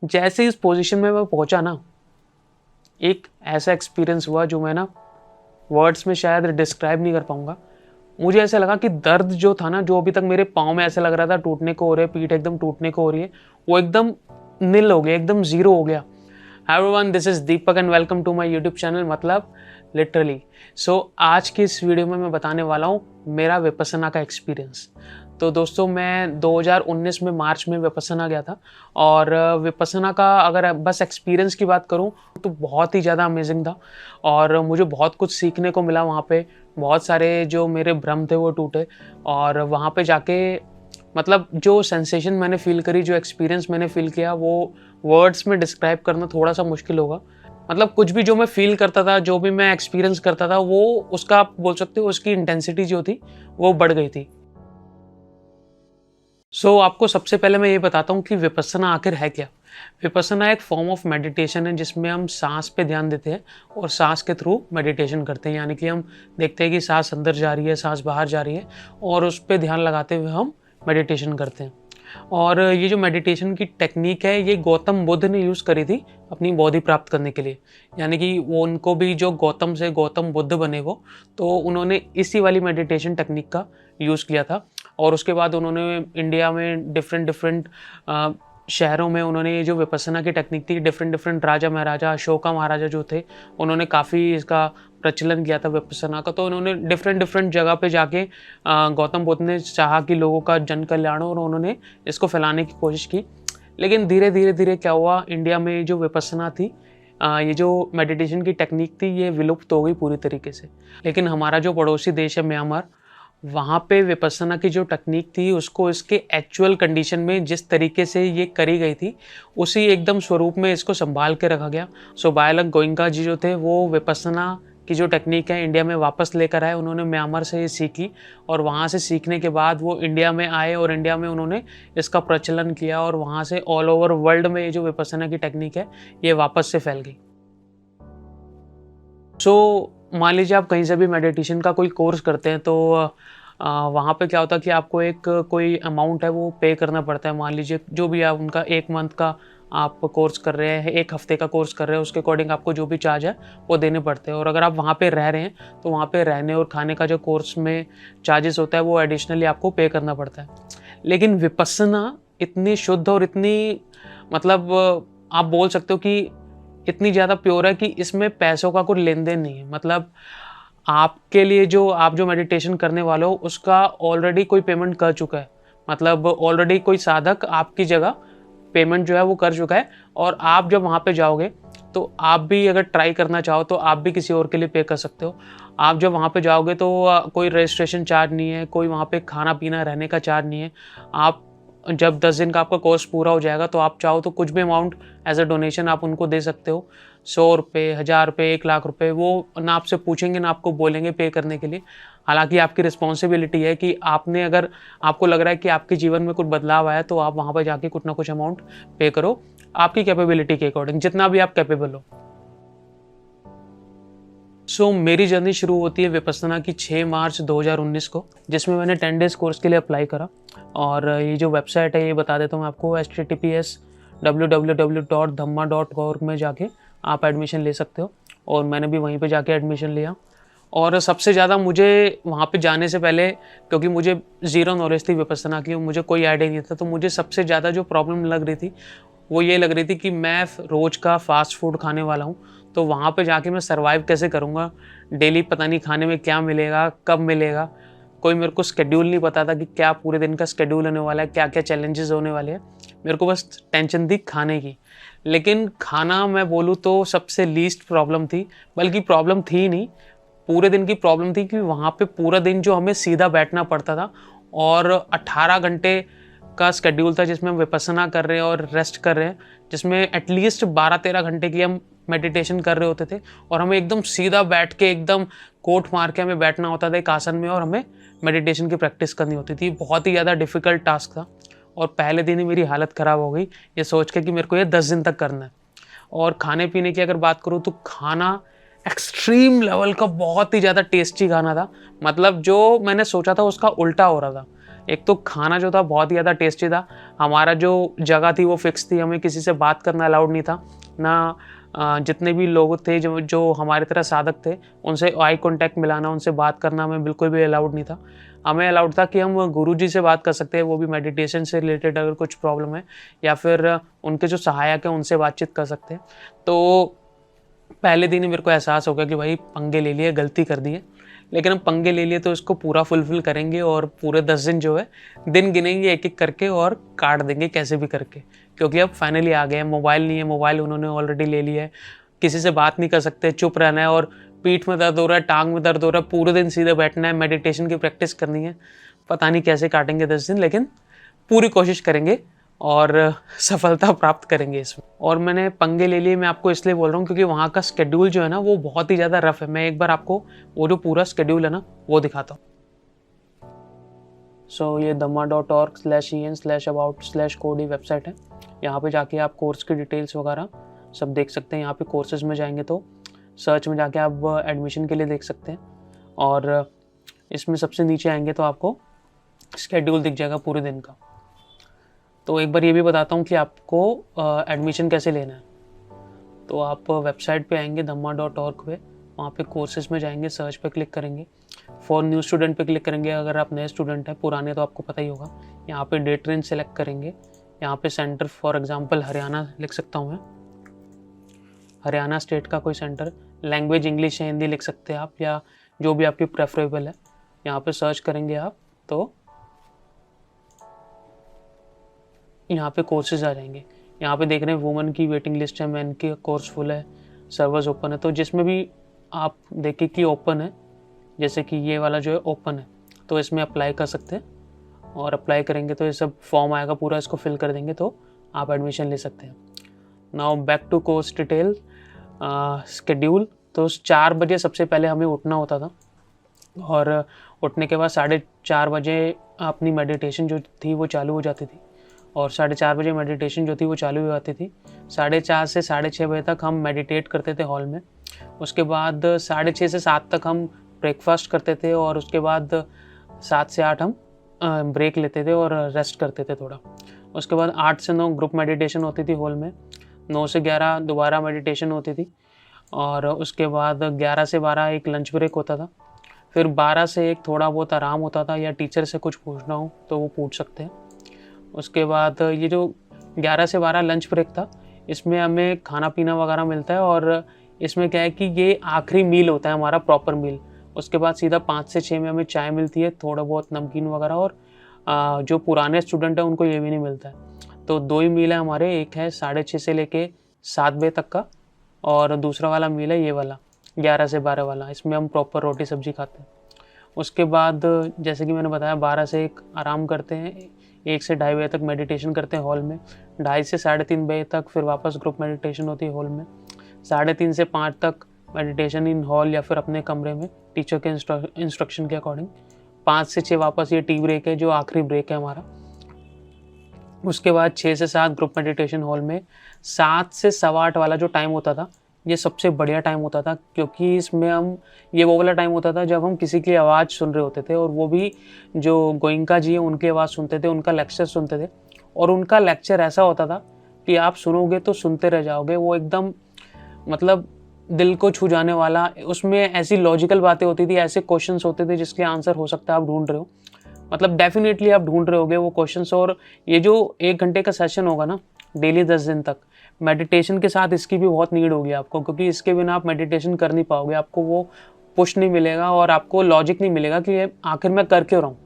जैसे इस पोजीशन में मैं पहुंचा ना, एक ऐसा एक्सपीरियंस हुआ जो मैं ना वर्ड्स में शायद डिस्क्राइब नहीं कर पाऊंगा। मुझे ऐसा लगा कि दर्द जो था ना, जो अभी तक मेरे पाँव में ऐसा लग रहा था टूटने को हो रहे, पीठ एकदम टूटने को हो रही है, वो एकदम निल हो गया, एकदम ज़ीरो हो गया। Hi everyone, this is Deepak and welcome to my YouTube channel मतलब लिटरली। आज की इस वीडियो में मैं बताने वाला हूँ मेरा विपस्सना का एक्सपीरियंस। तो दोस्तों, मैं 2019 में मार्च में विपस्सना गया था और विपस्सना का अगर बस एक्सपीरियंस की बात करूँ तो बहुत ही ज़्यादा अमेजिंग था और मुझे बहुत कुछ सीखने को मिला वहाँ पे। बहुत सारे जो मेरे भ्रम थे वो टूटे और वहाँ पे जाके मतलब जो सेंसेशन मैंने फ़ील करी, जो एक्सपीरियंस मैंने फ़ील किया, वो वर्ड्स में डिस्क्राइब करना थोड़ा-सा मुश्किल होगा। मतलब कुछ भी जो मैं फ़ील करता था, जो भी मैं एक्सपीरियंस करता था, वो उसका आप बोल सकते हो उसकी इंटेंसिटी जो थी, वो बढ़ गई थी। आपको सबसे पहले मैं ये बताता हूँ कि विपस्सना आखिर है क्या? विपस्सना एक फॉर्म ऑफ मेडिटेशन है जिसमें हम साँस पे ध्यान देते हैं और साँस के थ्रू मेडिटेशन करते हैं। यानी कि हम देखते हैं कि साँस अंदर जा रही है, साँस बाहर जा रही है और उस पे ध्यान लगाते हुए हम मेडिटेशन करते हैं। और ये जो मेडिटेशन की टेक्नीक है, ये गौतम बुद्ध ने यूज़ करी थी अपनी बोधि प्राप्त करने के लिए। यानी कि वो उनको भी जो गौतम से गौतम बुद्ध बने वो, तो उन्होंने इसी वाली मेडिटेशन टेक्नीक का यूज़ किया था। और उसके बाद उन्होंने इंडिया में डिफरेंट शहरों में उन्होंने ये जो विपस्सना की टेक्निक थी, डिफरेंट राजा महाराजा, अशोका महाराजा जो थे, उन्होंने काफ़ी इसका प्रचलन किया था विपस्सना का। तो उन्होंने डिफरेंट जगह पे जाके गौतम बुद्ध ने चाहा कि लोगों का जन कल्याण हो और उन्होंने इसको फैलाने की कोशिश की। लेकिन धीरे-धीरे क्या हुआ, इंडिया में जो विपस्सना थी, ये जो मेडिटेशन की टेक्निक थी, ये विलुप्त हो गई पूरी तरीके से। लेकिन हमारा जो पड़ोसी देश है म्यांमार, वहाँ पे विपस्सना की जो टेक्नीक थी उसको इसके एक्चुअल कंडीशन में जिस तरीके से ये करी गई थी, उसी एकदम स्वरूप में इसको सँभाल के रखा गया। बायालक गोइंका जी जो थे, वो विपस्सना की जो टेक्नीक है इंडिया में वापस लेकर आए। उन्होंने म्यांमार से ये सीखी और वहाँ से सीखने के बाद वो इंडिया में आए और इंडिया में उन्होंने इसका प्रचलन किया और वहाँ से ऑल ओवर वर्ल्ड में ये जो विपस्सना की टेक्नीक है, ये वापस से फैल गई। मान लीजिए आप कहीं से भी मेडिटेशन का कोई कोर्स करते हैं तो वहाँ पे क्या होता है कि आपको एक कोई अमाउंट है वो पे करना पड़ता है। मान लीजिए जो भी आप उनका 1 मंथ का आप कोर्स कर रहे हैं, 1 हफ्ते का कोर्स कर रहे हैं, उसके अकॉर्डिंग आपको जो भी चार्ज है वो देने पड़ते हैं। और अगर आप वहाँ पे रह रहे हैं तो वहाँ पे रहने और खाने का जो कोर्स में चार्जेस होता है वो एडिशनली आपको पे करना पड़ता है। लेकिन विपस्सना इतनी शुद्ध और इतनी मतलब आप बोल सकते हो कि इतनी ज़्यादा प्योर है कि इसमें पैसों का कोई लेन-देन नहीं है। मतलब आपके लिए जो आप जो मेडिटेशन करने वाले हो उसका ऑलरेडी कोई पेमेंट कर चुका है। मतलब ऑलरेडी कोई साधक आपकी जगह पेमेंट जो है वो कर चुका है और आप जब वहाँ पे जाओगे तो आप भी अगर ट्राई करना चाहो तो आप भी किसी और के लिए पे कर सकते हो। आप जब वहाँ पे जाओगे तो कोई रजिस्ट्रेशन चार्ज नहीं है, कोई वहाँ पे खाना-पीना, रहने का चार्ज नहीं है। आप जब 10 दिन का आपका कोर्स पूरा हो जाएगा तो आप चाहो तो कुछ भी अमाउंट एज़ अ डोनेशन आप उनको दे सकते हो। ₹100, ₹1000, ₹1,00,000 वो ना आपसे पूछेंगे ना आपको बोलेंगे पे करने के लिए। हालाँकि आपकी रिस्पॉन्सिबिलिटी है कि आपने अगर आपको लग रहा है कि आपके जीवन में कुछ बदलाव आया तो आप वहाँ पर जाके कुछ ना कुछ अमाउंट पे करो, आपकी कैपेबिलिटी के अकॉर्डिंग, जितना भी आप कैपेबल हो। मेरी जर्नी शुरू होती है विपस्सना की 6 मार्च 2019 को, जिसमें मैंने 10 डेज़ कोर्स के लिए अप्लाई करा। और ये जो वेबसाइट है ये बता देता हूँ मैं आपको, https://www.dhamma.org में जाके आप एडमिशन ले सकते हो और मैंने भी वहीं पे जाके एडमिशन लिया। और सबसे ज़्यादा मुझे वहाँ पे जाने से पहले, क्योंकि मुझे ज़ीरो नॉलेज थी विपस्सना की, मुझे कोई आइडिया नहीं था, तो मुझे सबसे ज़्यादा जो प्रॉब्लम लग रही थी वो ये लग रही थी कि मैं रोज़ का फ़ास्ट फूड खाने वाला हूँ, तो वहाँ पे जाके मैं सर्वाइव कैसे करूँगा? डेली पता नहीं खाने में क्या मिलेगा, कब मिलेगा? कोई मेरे को शेड्यूल नहीं पता था कि क्या पूरे दिन का शेड्यूल होने वाला है, क्या-क्या चैलेंजेस होने वाले हैं। मेरे को बस टेंशन थी खाने की। लेकिन खाना मैं बोलूँ तो सबसे लीस्ट प्रॉब्लम थी, बल्कि प्रॉब्लम थी ही नहीं, पूरे दिन की प्रॉब्लम थी कि वहाँ पे पूरा दिन जो हमें सीधा बैठना पड़ता था और 18 घंटे का शेड्यूल था जिसमें हम विपस्सना कर रहे हैं और रेस्ट कर रहे हैं, जिसमें एटलीस्ट 12-13 घंटे की हम मेडिटेशन कर रहे होते थे और हमें एकदम सीधा बैठ के एकदम कोट मार के हमें बैठना होता था एक आसन में और हमें मेडिटेशन की प्रैक्टिस करनी होती थी। बहुत ही ज़्यादा डिफ़िकल्ट टास्क था और पहले दिन ही मेरी हालत ख़राब हो गई ये सोच के कि मेरे को ये 10 दिन तक करना है। और खाने-पीने की अगर बात करूँ तो खाना एक्सट्रीम लेवल का बहुत ही ज़्यादा टेस्टी खाना था। मतलब जो मैंने सोचा था उसका उल्टा हो रहा था। एक तो खाना जो था बहुत ही ज़्यादा टेस्टी था। हमारा जो जगह थी वो फिक्स थी, हमें किसी से बात करना अलाउड नहीं था। ना जितने भी लोग थे जो जो हमारी तरह साधक थे, उनसे आई कॉन्टैक्ट मिलाना, उनसे बात करना हमें बिल्कुल भी अलाउड नहीं था। हमें अलाउड था कि हम गुरुजी से बात कर सकते हैं, वो भी मेडिटेशन से रिलेटेड अगर कुछ प्रॉब्लम है, या फिर उनके जो सहायक हैं उनसे बातचीत कर सकते हैं। तो पहले दिन ही मेरे को एहसास हो गया कि भाई पंगे ले लिए, गलती कर दी है। लेकिन हम पंगे ले लिए तो इसको पूरा फुलफ़िल करेंगे और पूरे 10 दिन जो है, दिन गिनेंगे एक-एक करके और काट देंगे कैसे भी करके। क्योंकि अब फाइनली आ गए हैं, मोबाइल नहीं है, मोबाइल उन्होंने ऑलरेडी ले लिया है। किसी से बात नहीं कर सकते, चुप रहना है और पीठ में दर्द हो रहा है, टाँग में दर्द हो रहा है, पूरे दिन सीधे बैठना है, मेडिटेशन की प्रैक्टिस करनी है। पता नहीं कैसे काटेंगे 10 दिन, लेकिन पूरी कोशिश करेंगे और सफलता प्राप्त करेंगे इसमें। और मैंने पंगे ले लिए, मैं आपको इसलिए बोल रहा हूँ क्योंकि वहाँ का शेड्यूल जो है ना वो बहुत ही ज़्यादा रफ़ है। मैं एक बार आपको वो जो पूरा शेड्यूल है ना वो दिखाता हूँ। सो ये dhamma.org/en/about/codeी वेबसाइट है। यहाँ पे जाके आप कोर्स की डिटेल्स वगैरह सब देख सकते हैं। यहाँ पे कोर्सेज़ में जाएंगे तो सर्च में जाके आप एडमिशन के लिए देख सकते हैं, और इसमें सबसे नीचे आएंगे तो आपको शेड्यूल दिख जाएगा पूरे दिन का। तो एक बार ये भी बताता हूँ कि आपको एडमिशन कैसे लेना है। तो आप वेबसाइट पे आएंगे dhamma.org पे, वहाँ पे कोर्सेज़ में जाएंगे, सर्च पे क्लिक करेंगे, फॉर न्यू स्टूडेंट पे क्लिक करेंगे अगर आप नए स्टूडेंट हैं, पुराने तो आपको पता ही होगा। यहाँ पे डेट रेंज सेलेक्ट करेंगे, यहाँ पे सेंटर फॉर एग्जांपल हरियाणा लिख सकता हूँ मैं, हरियाणा स्टेट का कोई सेंटर। लैंग्वेज इंग्लिश या हिंदी लिख सकते हैं आप, या जो भी आपकी प्रेफरेबल है। यहाँ पे सर्च करेंगे आप तो यहाँ पे कोर्सेज आ जाएंगे। यहाँ पे देख रहे हैं वुमेन की वेटिंग लिस्ट है, मैन की कोर्स फुल है, सर्वर्स ओपन है। तो जिसमें भी आप देखें कि ओपन है, जैसे कि ये वाला जो है ओपन है, तो इसमें अप्लाई कर सकते हैं। और अप्लाई करेंगे तो ये सब फॉर्म आएगा पूरा, इसको फिल कर देंगे तो आप एडमिशन ले सकते हैं। Now back to course detail schedule. तो 4 बजे सबसे पहले हमें उठना होता था, और उठने के बाद 4:30 बजे अपनी मेडिटेशन जो थी वो चालू हो जाती थी, और 4:30 बजे मेडिटेशन जो थी वो चालू हो जाती थी। 4:30 से 6:30 बजे तक हम मेडिटेट करते थे हॉल में। उसके बाद 6:30 से 7 तक हम ब्रेकफास्ट करते थे, और उसके बाद 7 से 8 हम ब्रेक लेते थे और रेस्ट करते थे थोड़ा। उसके बाद 8 से 9 ग्रुप मेडिटेशन होती थी हॉल में, 9 से 11 दोबारा मेडिटेशन होती थी, और उसके बाद 11 से 12 एक लंच ब्रेक होता था। फिर 12 से 1 थोड़ा बहुत आराम होता था, या टीचर से कुछ पूछना हो तो वो पूछ सकते हैं। उसके बाद ये जो 11 से 12 लंच ब्रेक था, इसमें हमें खाना पीना वगैरह मिलता है, और इसमें क्या है कि ये आखिरी मील होता है हमारा, प्रॉपर मील। उसके बाद सीधा 5 से 6 में हमें चाय मिलती है, थोड़ा बहुत नमकीन वगैरह, और जो पुराने स्टूडेंट हैं उनको ये भी नहीं मिलता है। तो 2 ही मील है हमारे, एक है 6:30 से लेके 7 बजे तक का, और दूसरा वाला मील है ये वाला 11 से 12 वाला, इसमें हम प्रॉपर रोटी सब्जी खाते हैं। उसके बाद जैसे कि मैंने बताया 12 से 1 आराम करते हैं, 1 से 2:30 बजे तक मेडिटेशन करते हैं हॉल में, 2:30 से 3:30 बजे तक फिर वापस ग्रुप मेडिटेशन होती है हॉल में, 3:30 से 5 तक मेडिटेशन इन हॉल या फिर अपने कमरे में टीचर के इंस्ट्रक्शन के अकॉर्डिंग। 5 से 6 वापस ये टी ब्रेक है जो आखिरी ब्रेक है हमारा। उसके बाद 6 से 7 ग्रुप मेडिटेशन हॉल में। 7 से 8:15 वाला जो टाइम होता था ये सबसे बढ़िया टाइम होता था, क्योंकि इसमें हम ये वो वाला टाइम होता था जब हम किसी की आवाज़ सुन रहे होते थे, और वो भी जो गोइंका जी हैं उनकी आवाज़ सुनते थे, उनका लेक्चर सुनते थे। और उनका लेक्चर ऐसा होता था कि आप सुनोगे तो सुनते रह जाओगे, वो एकदम मतलब दिल को छू जाने वाला। उसमें ऐसी लॉजिकल बातें होती थी, ऐसे क्वेश्चंस होते थे जिसके आंसर हो सकता है आप ढूंढ रहे हो, मतलब डेफिनेटली आप ढूंढ रहे होगे वो क्वेश्चंस। और ये जो 1 घंटे का सेशन होगा ना डेली 10 दिन तक, मेडिटेशन के साथ इसकी भी बहुत नीड होगी आपको, क्योंकि इसके बिना आप मेडिटेशन कर नहीं पाओगे, आपको वो पुश नहीं मिलेगा और आपको लॉजिक नहीं मिलेगा कि ये आखिर मैं कर क्यों रहा हूँ।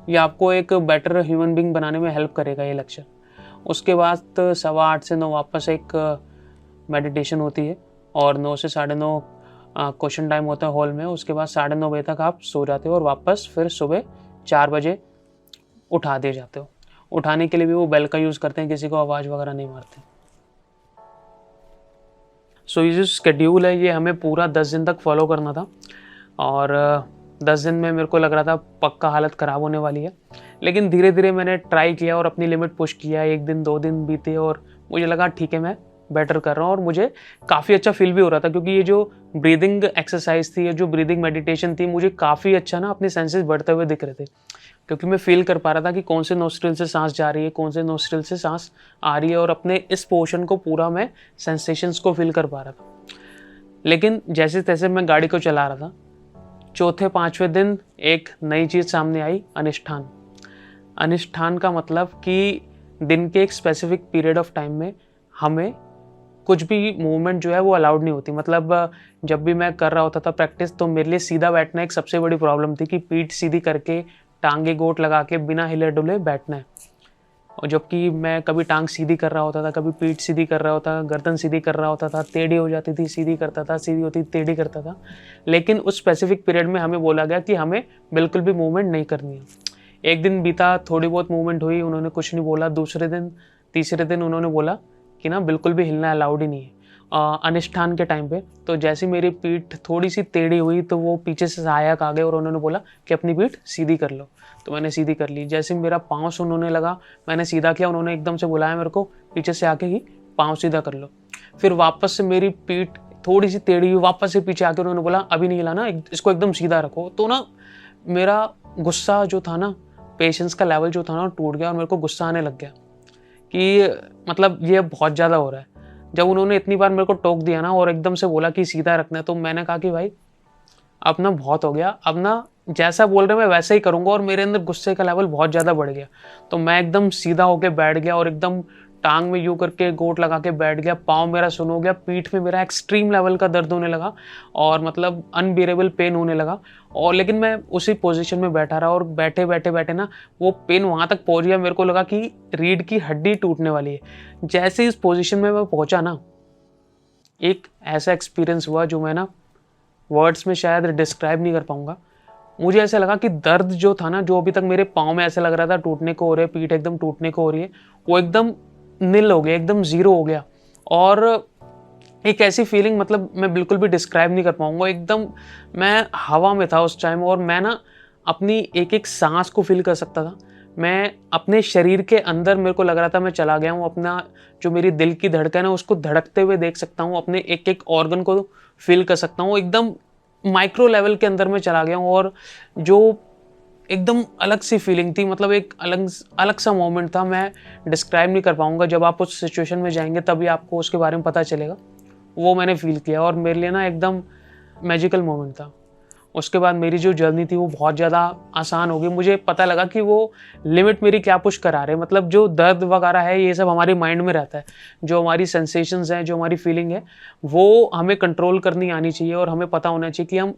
ये आपको एक बेटर ह्यूमन बीइंग बनाने में हेल्प करेगा ये लेक्चर। उसके बाद 8:15 से 9 वापस एक मेडिटेशन होती है, और 9 से 9:30 क्वेश्चन टाइम होता है हॉल में। उसके बाद 9:30 बजे तक आप सो जाते हो, और वापस फिर सुबह 4 बजे उठा दिए जाते हो। उठाने के लिए भी वो बेल का यूज़ करते हैं, किसी को आवाज़ वगैरह नहीं मारते। सो ये जो शेड्यूल है ये हमें पूरा 10 दिन तक फॉलो करना था, और 10 दिन में मेरे को लग रहा था पक्का हालत ख़राब होने वाली है। लेकिन धीरे धीरे मैंने ट्राई किया और अपनी लिमिट पुश किया। 1 दिन 2 दिन बीते और मुझे लगा ठीक है मैं बेटर कर रहा हूँ और मुझे काफ़ी अच्छा फील भी हो रहा था, क्योंकि ये जो ब्रीदिंग एक्सरसाइज थी, ये जो ब्रीदिंग मेडिटेशन थी, मुझे काफ़ी अच्छा ना अपने सेंसेस बढ़ते हुए दिख रहे थे, क्योंकि मैं फील कर पा रहा था कि कौन से नोस्ट्रिल से सांस जा रही है, कौन से नोस्ट्रिल से सांस आ रही है, और अपने इस पोर्शन को पूरा मैं सेंसेशंस को फील कर पा रहा था। लेकिन जैसे तैसे मैं गाड़ी को चला रहा था, चौथे पाँचवें दिन एक नई चीज़ सामने आई, अनिष्ठान। अनिष्ठान का मतलब कि दिन के एक स्पेसिफिक पीरियड ऑफ टाइम में हमें कुछ भी मूवमेंट जो है वो अलाउड नहीं होती। मतलब जब भी मैं कर रहा होता था प्रैक्टिस, तो मेरे लिए सीधा बैठना एक सबसे बड़ी प्रॉब्लम थी, कि पीठ सीधी करके टांगे गोट लगा के बिना हिले डुले बैठना है। और जबकि मैं कभी टांग सीधी कर रहा होता था, कभी पीठ सीधी कर रहा होता, गर्दन सीधी कर रहा होता था, टेढ़ी हो जाती थी, सीधी करता था, सीधी होती टेढ़ी करता था। लेकिन उस स्पेसिफिक पीरियड में हमें बोला गया कि हमें बिल्कुल भी मूवमेंट नहीं करनी है। एक दिन बीता, थोड़ी बहुत मूवमेंट हुई, उन्होंने कुछ नहीं बोला। दूसरे दिन, तीसरे दिन उन्होंने बोला कि ना बिल्कुल भी हिलना अलाउड ही नहीं है अनिष्ठान के टाइम पे। तो जैसे मेरी पीठ थोड़ी सी टेढ़ी हुई, तो वो पीछे से सहायक आ गए और उन्होंने बोला कि अपनी पीठ सीधी कर लो। तो मैंने सीधी कर ली। जैसे मेरा पाँव सुनने लगा, मैंने सीधा किया, उन्होंने एकदम से बुलाया मेरे को पीछे से आके ही, पाँव सीधा कर लो। फिर वापस से मेरी पीठ थोड़ी सी टेढ़ी हुई, वापस से पीछे आके उन्होंने बोला अभी नहीं हिलाना, इसको एकदम सीधा रखो। तो ना मेरा गुस्सा जो था ना, पेशेंस का लेवल जो था ना, टूट गया और मेरे को गुस्सा आने लग गया कि मतलब ये बहुत ज़्यादा हो रहा है। जब उन्होंने इतनी बार मेरे को टोक दिया ना और एकदम से बोला कि सीधा रखना है, तो मैंने कहा कि भाई अब ना बहुत हो गया, अब ना जैसा बोल रहे मैं वैसा ही करूँगा। और मेरे अंदर गुस्से का लेवल बहुत ज़्यादा बढ़ गया, तो मैं एकदम सीधा होके बैठ गया और एकदम टांग में यूँ करके गोट लगा के बैठ गया। पाँव मेरा सुन हो गया, पीठ में मेरा एक्सट्रीम लेवल का दर्द होने लगा और मतलब अनबियरेबल पेन होने लगा। और लेकिन मैं उसी पोजीशन में बैठा रहा और बैठे बैठे बैठे ना वो पेन वहाँ तक पहुँच गया, मेरे को लगा कि रीढ़ की हड्डी टूटने वाली है। जैसे इस पोजीशन में मैं पहुँचा ना, एक ऐसा एक्सपीरियंस हुआ जो मैं ना वर्ड्स में शायद डिस्क्राइब नहीं कर पाऊंगा। मुझे ऐसा लगा कि दर्द जो था ना, जो अभी तक मेरे पाँव में ऐसा लग रहा था टूटने को हो रहा है, पीठ एकदम टूटने को हो रही है, वो एकदम निल हो गया, एकदम ज़ीरो हो गया। और एक ऐसी फीलिंग, मतलब मैं बिल्कुल भी डिस्क्राइब नहीं कर पाऊंगा। एकदम मैं हवा में था उस टाइम और मैं ना अपनी एक एक सांस को फील कर सकता था। मैं अपने शरीर के अंदर, मेरे को लग रहा था मैं चला गया हूँ। अपना जो मेरी दिल की धड़कन है उसको धड़कते हुए देख सकता हूँ, अपने एक एक ऑर्गन को फील कर सकता हूँ। एकदम माइक्रो लेवल के अंदर मैं चला गया हूँ और जो एकदम अलग सी फीलिंग थी, मतलब एक अलग अलग सा मोमेंट था। मैं डिस्क्राइब नहीं कर पाऊंगा, जब आप उस सिचुएशन में जाएंगे तभी आपको उसके बारे में पता चलेगा। वो मैंने फील किया और मेरे लिए ना एकदम मैजिकल मोमेंट था। उसके बाद मेरी जो जर्नी थी वो बहुत ज़्यादा आसान हो गई। मुझे पता लगा कि वो लिमिट मेरी क्या पुश करा रहे हैं। मतलब जो दर्द वगैरह है ये सब हमारे माइंड में रहता है, जो हमारी सेंसेशंस हैं, जो हमारी फीलिंग है, वो हमें कंट्रोल करनी आनी चाहिए और हमें पता होना चाहिए कि हम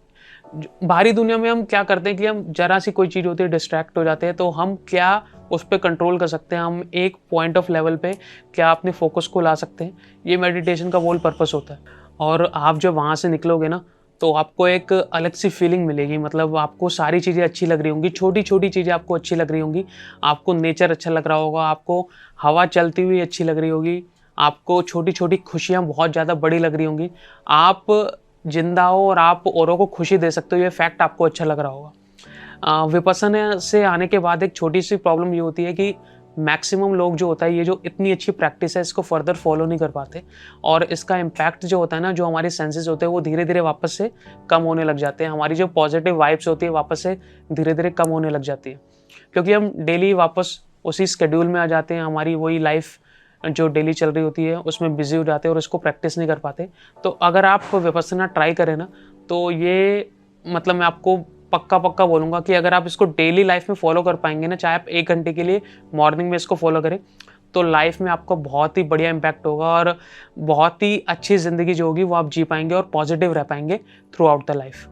बाहरी दुनिया में हम क्या करते हैं कि हम जरा सी कोई चीज़ होती है डिस्ट्रैक्ट हो जाते हैं, तो हम क्या उस पर कंट्रोल कर सकते हैं, हम एक पॉइंट ऑफ लेवल पे क्या अपने फोकस को ला सकते हैं। ये मेडिटेशन का वोल पर्पस होता है। और आप जब वहाँ से निकलोगे ना, तो आपको एक अलग सी फीलिंग मिलेगी। मतलब आपको सारी चीज़ें अच्छी लग रही होंगी, छोटी छोटी चीज़ें आपको अच्छी लग रही होंगी। आपको नेचर अच्छा लग रहा होगा, आपको हवा चलती हुई अच्छी लग रही होगी, आपको छोटी छोटी खुशियाँ बहुत ज़्यादा बड़ी लग रही होंगी। आप जिंदा हो और आप औरों को खुशी दे सकते हो, ये फैक्ट आपको अच्छा लग रहा होगा। विपස්සना से आने के बाद एक छोटी सी प्रॉब्लम ये होती है कि मैक्सिमम लोग जो होता है, ये जो इतनी अच्छी प्रैक्टिस है इसको फर्दर फॉलो नहीं कर पाते और इसका इम्पैक्ट जो होता है ना, जो हमारे सेंसेस होते हैं वो धीरे धीरे वापस से कम होने लग जाते हैं। हमारी जो पॉजिटिव वाइब्स होती है वापस से धीरे धीरे कम होने लग जाती है, क्योंकि हम डेली वापस उसी स्केड्यूल में आ जाते हैं। हमारी वही लाइफ जो डेली चल रही होती है उसमें बिजी हो जाते हैं और इसको प्रैक्टिस नहीं कर पाते। तो अगर आप विपස්සना ट्राई करें ना, तो ये मतलब मैं आपको पक्का बोलूँगा कि अगर आप इसको डेली लाइफ में फॉलो कर पाएंगे ना, चाहे आप 1 घंटे के लिए मॉर्निंग में इसको फॉलो करें, तो लाइफ में आपको बहुत ही बढ़िया इम्पैक्ट होगा और बहुत ही अच्छी ज़िंदगी जो होगी वो आप जी पाएंगे और पॉजिटिव रह पाएंगे थ्रू आउट द लाइफ।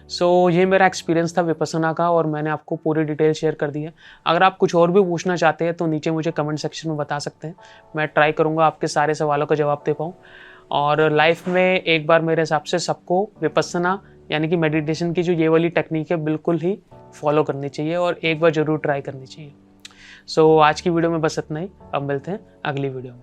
सो ये मेरा एक्सपीरियंस था विपස්සना का और मैंने आपको पूरी डिटेल शेयर कर दी है। अगर आप कुछ और भी पूछना चाहते हैं तो नीचे मुझे कमेंट सेक्शन में बता सकते हैं। मैं ट्राई करूँगा आपके सारे सवालों का जवाब दे पाऊँ। और लाइफ में एक बार मेरे हिसाब से सबको विपස්සना यानी कि मेडिटेशन की जो ये वाली टेक्निक है बिल्कुल ही फॉलो करनी चाहिए और एक बार ज़रूर ट्राई करनी चाहिए। सो आज की वीडियो में बस इतना ही। अब मिलते हैं अगली वीडियो में।